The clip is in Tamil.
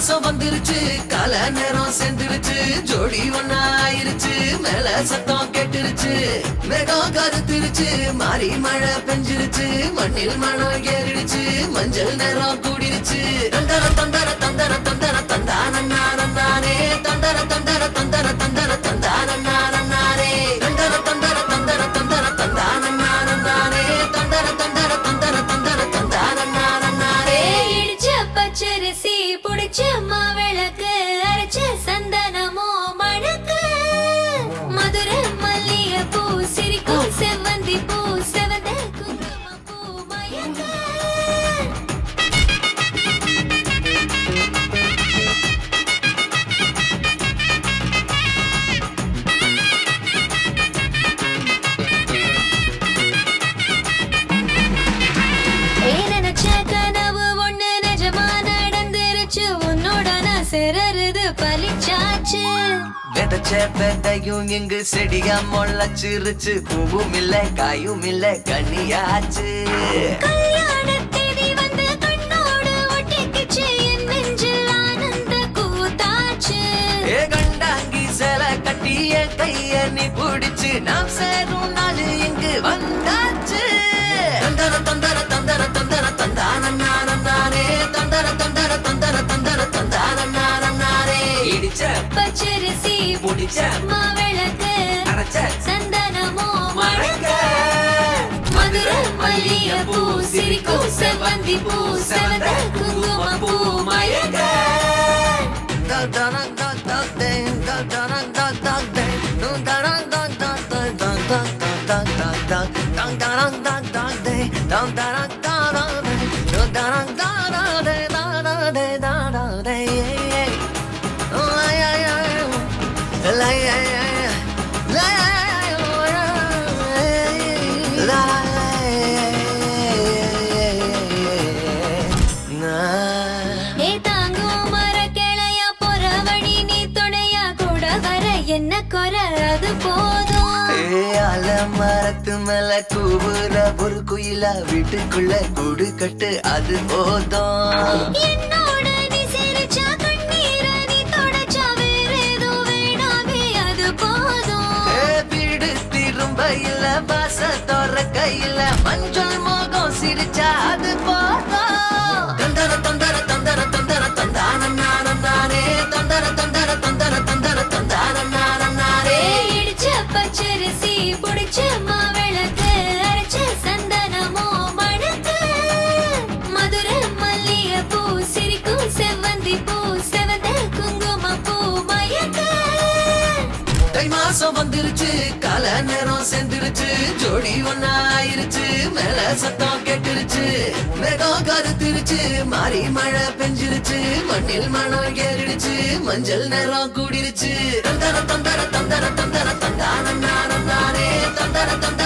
மாசம் வந்துருச்சு கால நேரம் சேர்ந்துருச்சு ஜோடி ஒன்னா ஆயிருச்சு மேல சத்தம் கேட்டுருச்சு மேகம் கருத்துருச்சு மாறி மழை பெஞ்சிருச்சு மண்ணில் மனம் ஏறிடுச்சு மஞ்சள் நேரம் கூடிருச்சு தந்தர தந்தர தந்தர தந்தர தந்தானே தந்தர தந்தர தந்தர தந்தர தந்தானே தந்தர தந்தர தந்தர தந்தர தந்தானே தந்தர தந்தர தந்தர தந்தர தந்தானே இடிச்ச பச்சரிசி புடிச்ச மாவிளக்கு அரைச்ச சந்தனமோ மணக்கு மதுர மல்லிய பூ சிரிக்கும் செவ்வந்தி பூ செவந்த குங்கும பூ மயக்க விதைச்ச விதையும் இங்கு செடியா முளைச்சிருச்சு பூவும் இல்ல காயும் இல்ல கனியாச்சு கல்யாண தேதி வந்து கண்ணோடு ஒட்டிக்கிச்சு என் நெஞ்சில் ஆனந்த கூத்தாச்சு ஏ கண்டாங்கி சில கட்டிய கைய நீ பிடிச்சு நாம் சேரும் நாள் இங்கு வந்தாச்சு தந்தர தந்தர தந்தர தந்தர தந்தானே தந்தர தந்தர தந்தர தந்தர தந்தானே இடிச்ச பச்சரிசி புடிச்ச மாவிளக்கு அரைச்ச சந்தனமோ மணக்க மதுர மல்லிய பூ சிரிக்கும் செவ்வந்தி பூ செவந்த குங்கும பூ மயக்க என்ன குறை அது போதும் மரத்து மேல கூவுற ஒரு குயிலா வீட்டுக்குள்ள கூடு கட்டு அது போதும் என்னோட நீ சிரிச்சா கண்ணீர நீ தொடச்சா வேற ஏதோ வேணாமே அது போதும் வீடு திரும்ப இல்ல வாச தோற கையில மஞ்சள் மோகம் சிரிச்சா அது போதும் தந்தர தந்தர தந்தர தந்தர தந்தானே தந்தர தந்தர தந்தர தந்தர தந்தானே இடிச்ச பச்சரிசி புடிச்ச மாவிளக்கு அரைச்ச சந்தனமோ மணக்கு மதுர மல்லிய பூ சிரிக்கும் செவ்வந்தி பூ செவந்த குங்கும பூ மயக்க தை மாசம் வந்துருச்சு கால நேரம் சேர்ந்துருச்சு ஜோடி ஒன்னா ஆயிருச்சு மேல சத்தம் கேட்டுருச்சு மேகம் கருத்துருச்சு மாறி மழை பெஞ்சிருச்சு மண்ணில் மனம் ஏறிடுச்சு மஞ்சள் நேரம் கூடிருச்சு தந்தர தந்தர தந்தர தந்தர தந்தானே தந்தர தந்தர